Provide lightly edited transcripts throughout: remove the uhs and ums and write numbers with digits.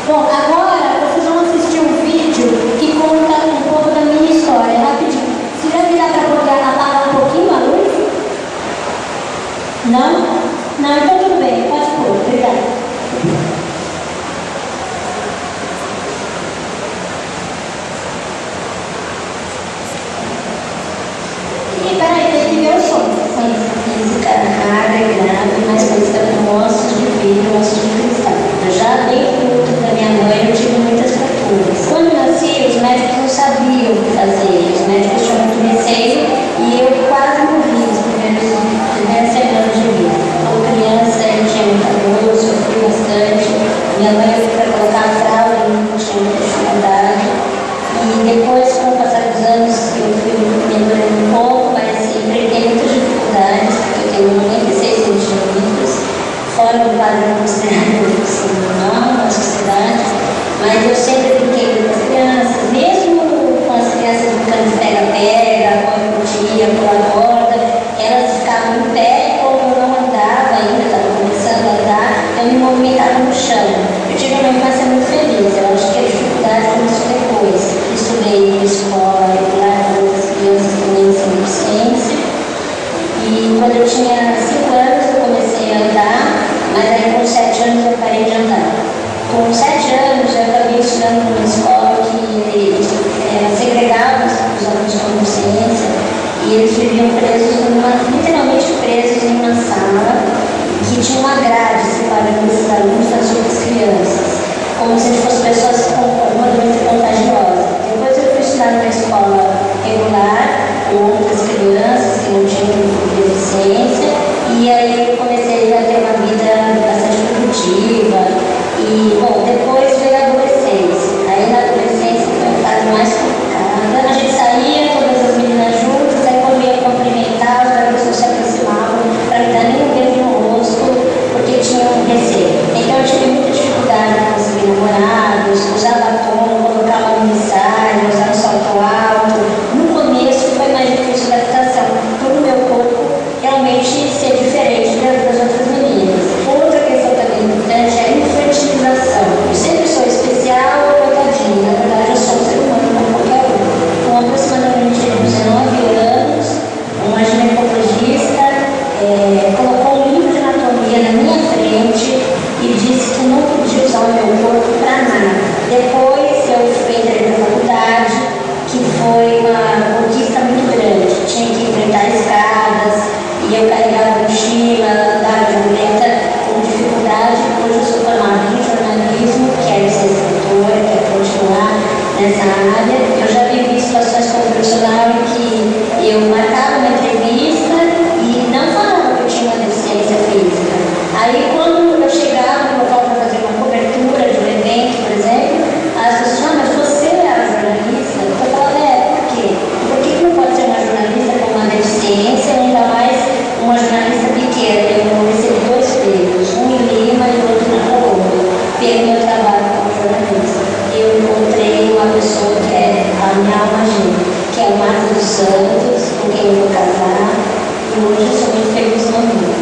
Bom, agora vocês vão assistir um vídeo que conta um pouco da minha história, rapidinho. Se já virar para poder apagar um pouquinho a luz? Não? Não, então tudo bem, pode pôr, obrigada. E peraí, tem que ver o som. Física rara e grave, mas feita com ossos de vidro e ossos de cristal. Já desde o útero da minha mãe eu tive muitas fraturas. Quando nasci, os médicos não sabiam o que fazer. Os médicos tinham muito receio e eu quase morri nos primeiras semanas de vida. Como criança, eu tinha muita dor, sofri bastante. Minha mãe, para colocar a fralda, eu tinha muita dificuldade. E depois, com o passar dos anos, eu fui melhorando um pouco, mas enfrentei muitas dificuldades, porque eu tenho 96 centímetros, fora do padrão considerado normal na sociedade, mas eu sempre brinquei com as crianças, mesmo com as crianças brincando de pega-pega, corre-tia, pula-corda, elas ficavam em pé, como eu não andava ainda, estava começando a andar, eu me movimentava no chão. Eu tive uma infância muito feliz, eu acho que a dificuldade começou depois. Estudei na escola regular com outras crianças também sem deficiência. E quando eu tinha 5 anos eu comecei a andar, mas aí com 7 anos eu parei de andar. Com 7 anos eu acabei estudando numa escola que segregava os alunos com deficiência e eles viviam presos, literalmente presos em uma sala que tinha uma grade separando esses alunos das outras crianças, como se fossem pessoas com uma doença contagiosa. Depois eu fui estudar numa escola regular com outras crianças que não tinham deficiência e aí eu comecei a ter uma vida bastante produtiva e, bom, depois veio a adolescência. Aí na adolescência foi a fase mais complicada. A gente saía, todas as meninas juntas, aí quando ia cumprimentar, os garotos não se aproximavam para me dar nem um beijo no rosto, porque tinham receio. Então eu tive muita dificuldade em conseguir namorados, usar batom, colocar uma minissaia, usar um salto alto. No começo foi mais difícil a adaptação, por o meu corpo realmente ser diferente das outras meninas. Outra questão também importante é a infantilização. Eu sempre sou especial ou coitadinha, na verdade eu sou um ser humano como qualquer um. Com aproximadamente 19 anos, uma ginecologista colocou um livro de anatomia na minha frente e disse que não podia usar o meu corpo para nada. Depois eu entrei na faculdade, que foi uma conquista muito grande. Tinha que enfrentar escadas e eu carregava mochila, andava de muleta com dificuldade. Hoje eu sou formada em jornalismo, quero ser escritora, quero continuar nessa área. Eu já vivi situações como profissional em que eu marcava uma entrevista e não falava que eu tinha uma deficiência física. Aí quando eu chegava no local para fazer uma cobertura de um evento, por exemplo, as pessoas falavam, mas você é a jornalista? Eu falava, por quê? Por que não pode ser uma jornalista com uma deficiência, ainda mais uma jornalista pequena? Eu recebi 2 prêmios, um em Lima e outro na Colômbia, pelo meu trabalho como jornalista. Eu encontrei uma pessoa que é a minha alma gêmea, que é o Marcos dos Santos, com quem eu vou casar, e hoje eu sou muito feliz no mundo.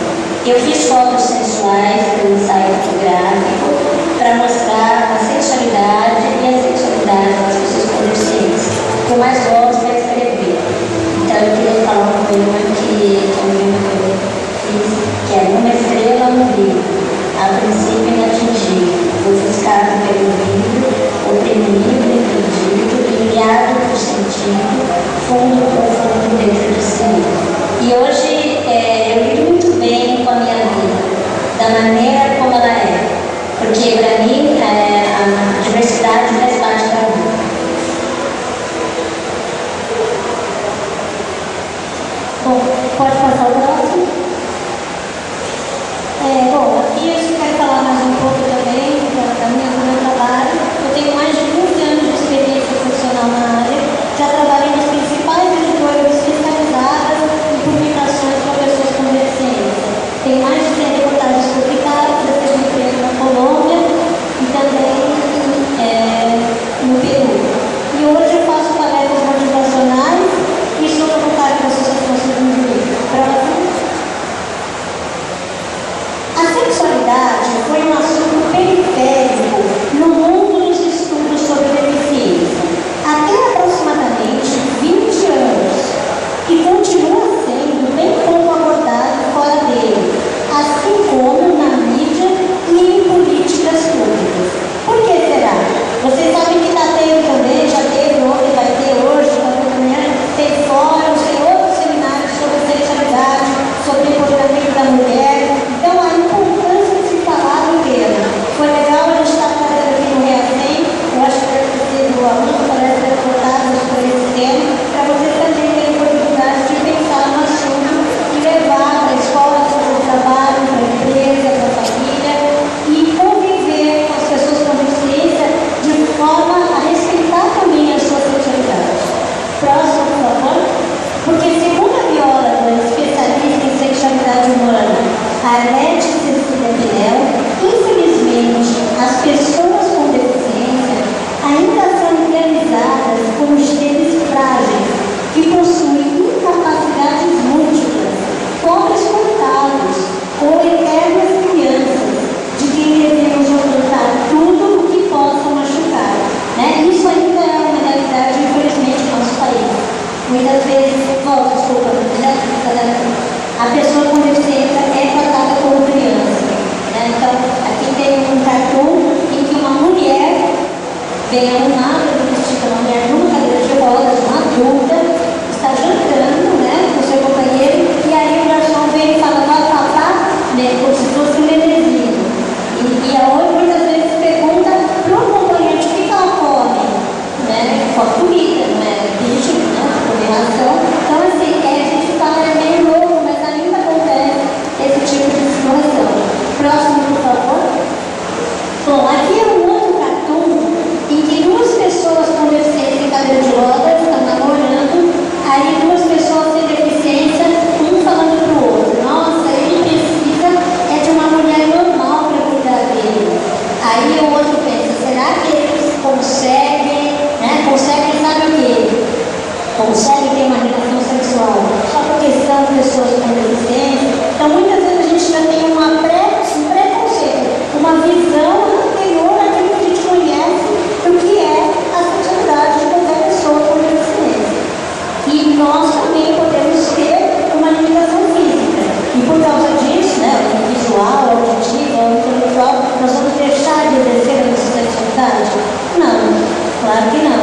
Eu fiz fotos sensuais para um ensaio fotográfico para mostrar a sensualidade e a sexualidade das pessoas com deficiência. O que eu mais gosto é escrever. Então eu queria falar um poema que eu fiz, que é Uma estrela no livro, a princípio inatingível, ofuscado pelo vidro, oprimido, impedido, enviado por sentido, fundo profundo dentro de si. E hoje eu lido muito bem com a minha vida, da maneira como ela é, porque para mim a diversidade faz parte da vida. Bom, pode passar o próximo? Bom, aqui eu quero falar mais um pouco também do meu trabalho. Eu tenho mais de 15 anos de experiência profissional na área, já trabalhei nas principais editoras especializadas em publicações bem arrumada, vestida, uma mulher numa cadeira de rodas, uma adulta, está jantando, né, com seu companheiro, e aí o garçom vem e fala, vai passar, né, como se fosse um bebezinho. E a outra muitas vezes pergunta para o companheiro o que ela come, né, com a comida, não é bicho, né, combinação. Então, assim, a gente fala, é meio louco, mas ainda acontece esse tipo de situação. Próximo, por favor. Bom, aqui é um outro cartoon em que duas pessoas com deficiência em cadeira de rodas estão namorando, aí duas pessoas sem deficiência, um falando pro outro, nossa, ele precisa de uma mulher normal para cuidar dele. Aí o outro pensa, será que ele consegue, né? Consegue, sabe o quê? Consegue ter uma relação sexual só porque são pessoas com deficiência? Então muitas vezes a gente já tem um preconceito, uma visão anterior àquilo que a gente conhece do que é a sexualidade de qualquer pessoa com deficiência. E nós também podemos ter uma limitação física. E por causa disso, né, visual, auditiva, intelectual, nós vamos deixar de exercer a nossa sexualidade? Não, claro que não.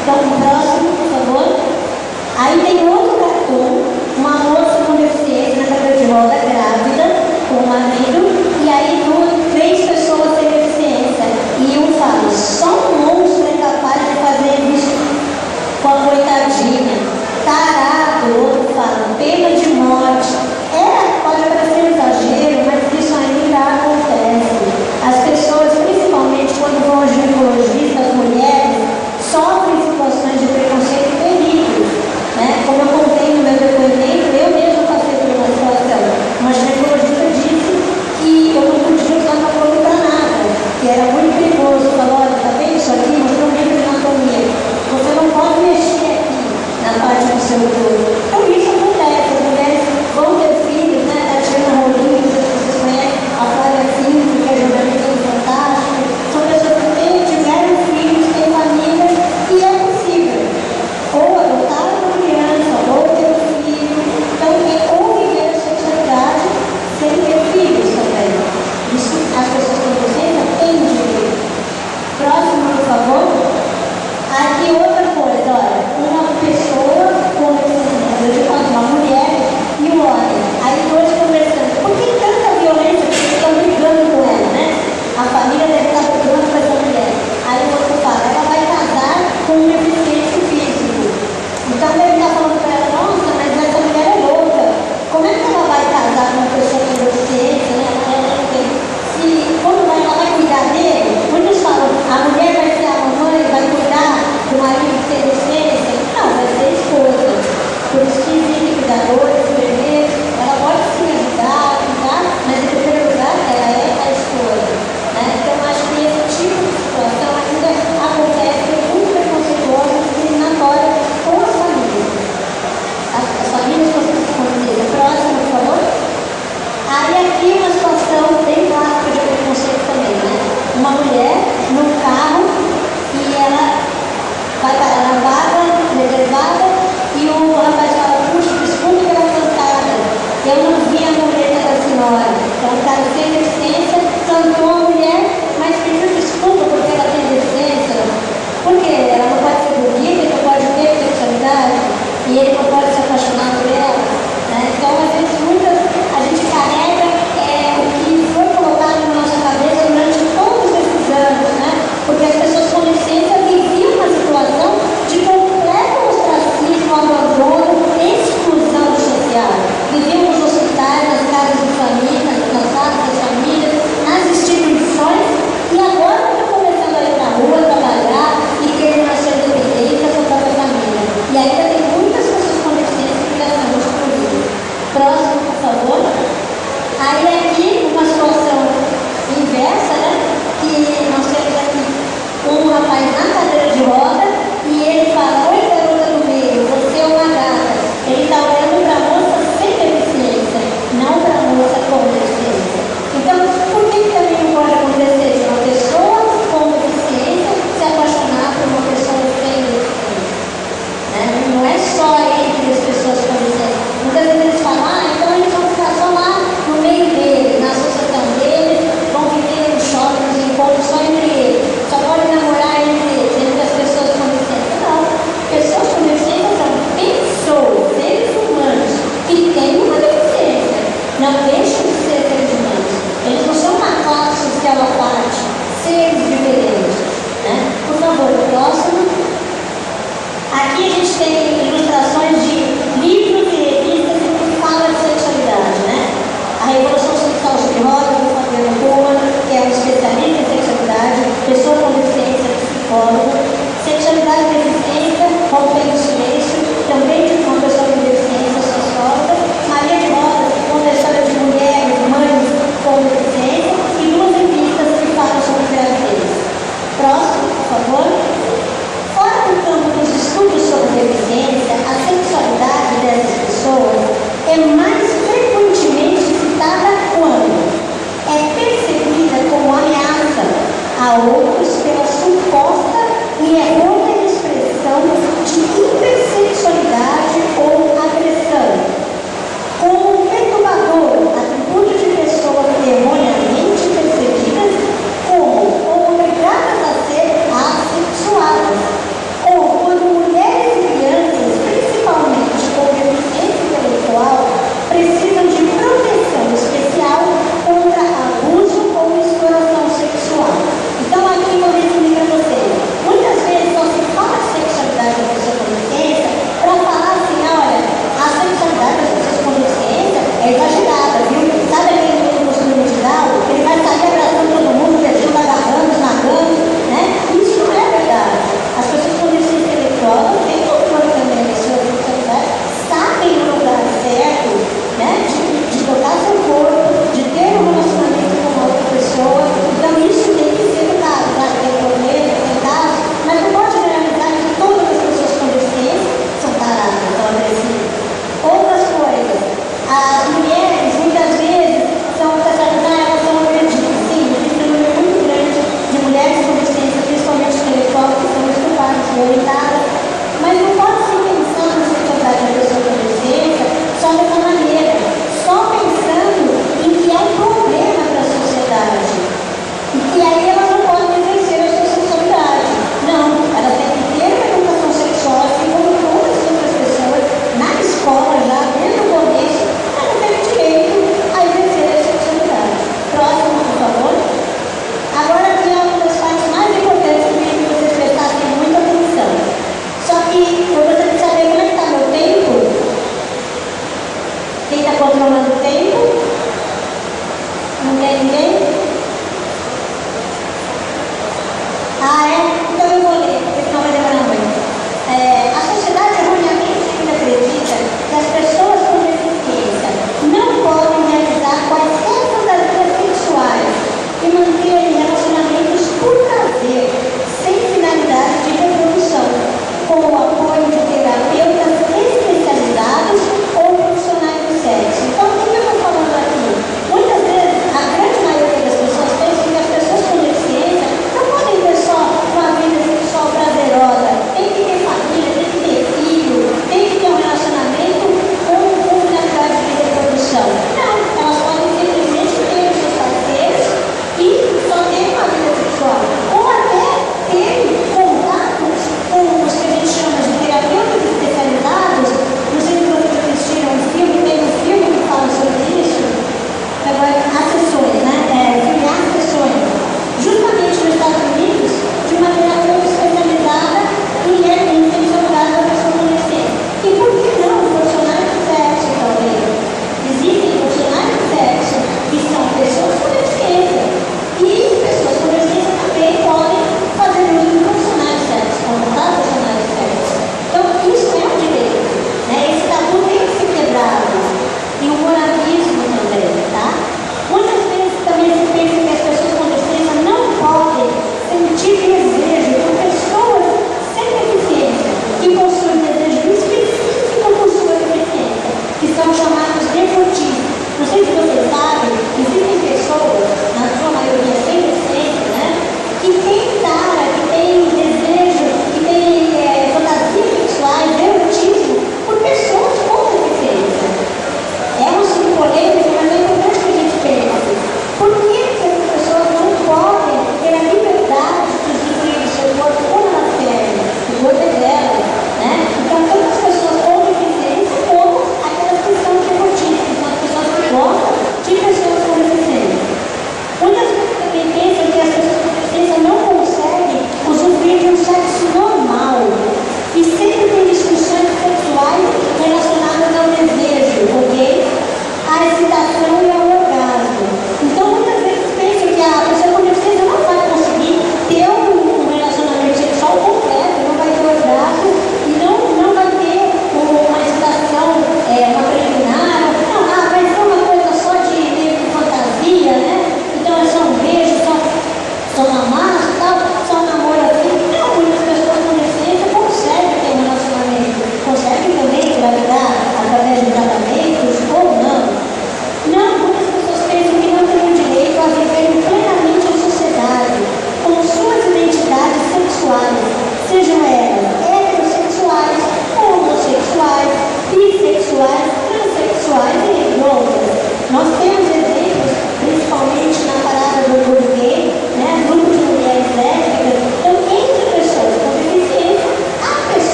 Então, o próximo, por favor. Aí tem outro cartoon, uma moça com deficiência sexólogo. Sexualidade e deficiência, rompendo o silêncio, também de uma pessoa com deficiência socióloga. Maria de Rosa, que conta a história de mulheres, mães com deficiência, e duas revistas que falam sobre gravidez. Próximo, por favor. Fora do campo dos estudos sobre deficiência, a sexualidade dessas pessoas é mais frequentemente citada quando é percebida como ameaça a outros pela suposta e errônea expressão de hipersexualidade ou agressão. Como perturbador, atributo de pessoas erroneamente percebidas como obrigadas a ser assexuadas, ou quando mulheres e crianças, principalmente com deficiência intelectual, precisam de proteção especial contra abuso ou exploração sexual. Então aqui eu resumi para vocês. Muitas vezes só se fala de sexualidade da pessoa com deficiência para falar assim, olha, a sexualidade das pessoas com deficiência é exagerada, viu? Sabe aquele que no síndrome de Down? Ele vai sair abraçando todo mundo, beijando, agarrando, esmagando, né? Isso não é verdade. As pessoas com deficiência intelectual não têm controle também da sua sexualidade, sabem o lugar certo, né? De tocar seu corpo, de ter um relacionamento com outra pessoa. Então isso tem que ser educado, tá? Tem problema, tem caso, mas não pode generalizar que todas as pessoas com deficiência são taradas, são agressivas. Outras coisas, as mulheres muitas vezes são tratadas, elas são agredidas. Sim, existe um número muito grande de mulheres com deficiência, principalmente intelectual, que são estupradas, violentadas, mas não pode ser pensando na sexualidade da pessoa com deficiência só dessa maneira, só pensando em que é um problema para a sociedade. E que aí elas não podem exercer a sua sexualidade. Não, elas têm que ter uma educação sexual, assim como todas as outras pessoas, na escola já, desde o começo, elas têm direito a exercer a sexualidade. Próximo, por favor. Agora aqui é uma das partes mais importantes que vocês prestassem muita atenção. Só que eu gostaria de saber como é que está meu tempo. Quem está controlando o tempo? Não tem ninguém? Ah, é? Então eu vou ler, porque senão vai demorar muito. A sociedade erroneamente ainda acredita que as pessoas com deficiência não podem realizar quaisquer fantasias sexuais e manterem relacionamentos por prazer, sem finalidade de reprodução, com o apoio de terapeutas especializados ou profissionais do sexo. Então, o que eu estou falando aqui? Muitas vezes, a grande maioria das pessoas pensa que as pessoas com deficiência não podem ter só uma vida sexual prazerosa.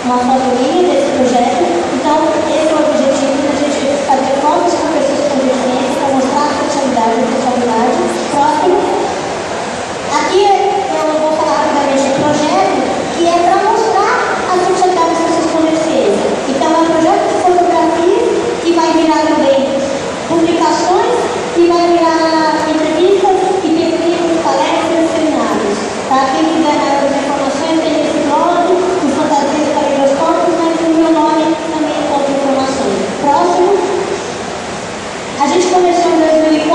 uma foto minha desse projeto. Então, esse é o objetivo da gente fazer fotos com pessoas com deficiência para mostrar a sexualidade. Próximo. Aqui eu vou falar rapidamente do projeto, que é para mostrar a sexualidade das pessoas com deficiência. Então, é um projeto de fotografias que vai virar também publicações e vai virar entrevistas e pesquisas, palestras, seminários. Tá? Quem quiser maiores informações tem esse blog, o Fantasias Caleidoscópicos, mas o meu nome também encontra informações. Próximo. A gente começou em 2004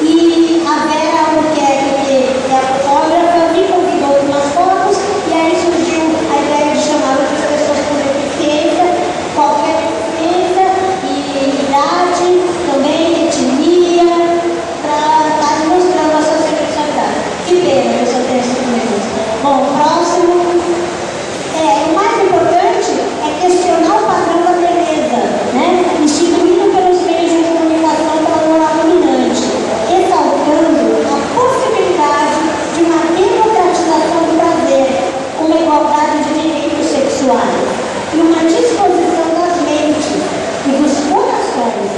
e a Vera Albuquerque, que é a fotógrafa, me convidou para umas fotos e aí surgiu a ideia de chamar outras pessoas com deficiência, qualquer deficiência e idade, também etnia, para estar mostrando a sua sexualidade. Que pena que eu só tenho 5 minutos. Bom, próximo. O mais importante é questionar o padrão da beleza, né? Instituído pelos meios de comunicação pela moral dominante, exaltando a possibilidade de uma democratização do prazer, uma igualdade de direitos sexuais e uma disposição das mentes e dos corações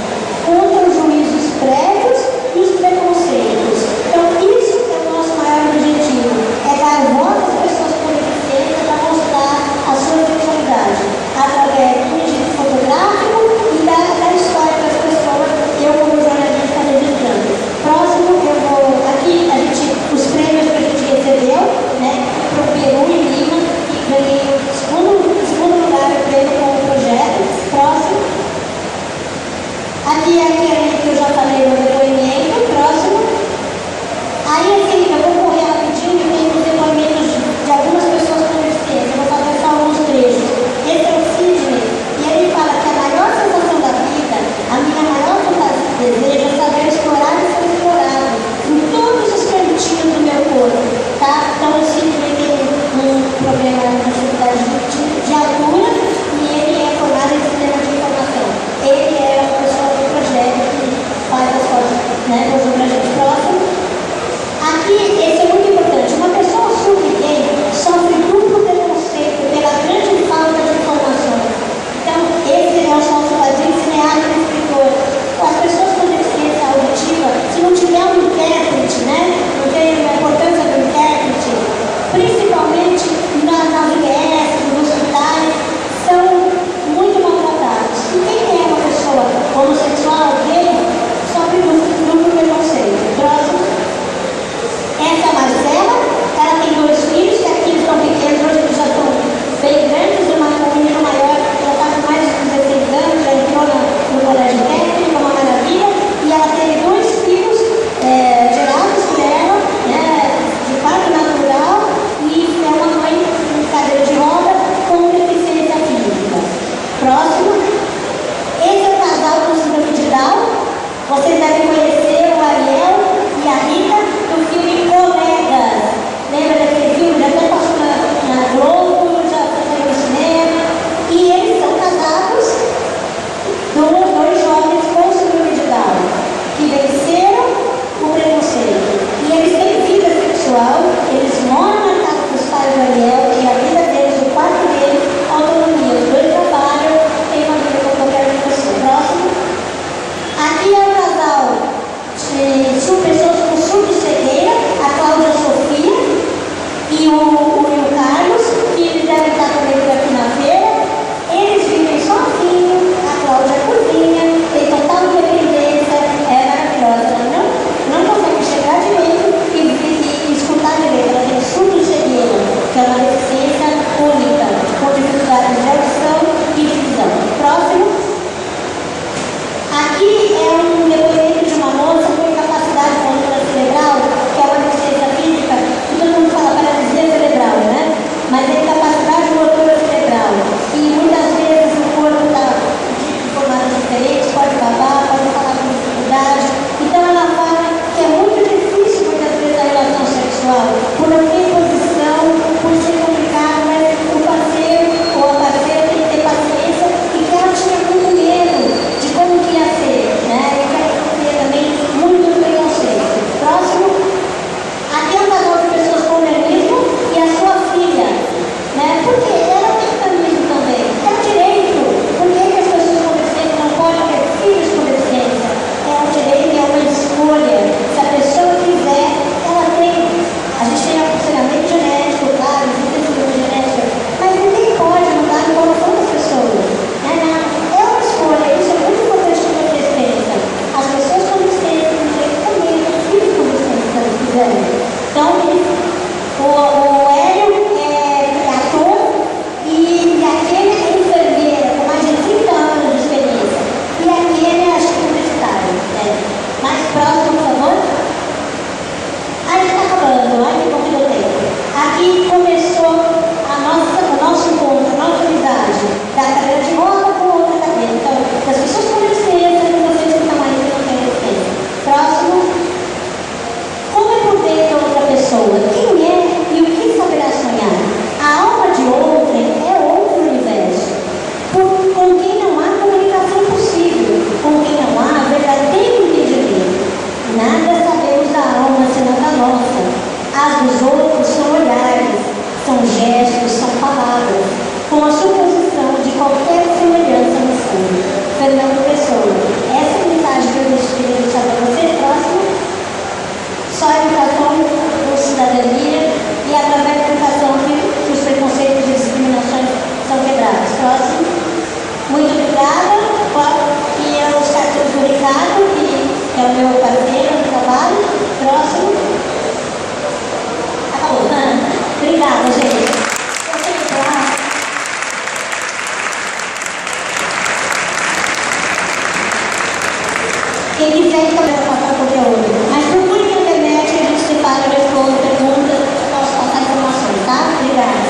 contra os juízos prévios e os preconceitos. Então, isso é o nosso maior objetivo, é dar voz às pessoas com deficiência para mostrar a sua sexualidade, através do registro fotográfico e da história das pessoas, eu como jornalista registrando. Próximo, eu vou, aqui, os prêmios que a gente recebeu, né, para o Peru e Lima, que gestos, são palavras, com a suposição de qualquer semelhança no fundo. Fernando Pessoa. Essa mensagem que eu queria deixar para você, próximo, só a educação por cidadania e através da educação que os preconceitos e discriminações são quebrados. Próximo. Muito obrigada. E os cartões do Ricardo, que é o meu parceiro no trabalho. Próximo. Acabou, né? Obrigada, gente. Quem quiser, então,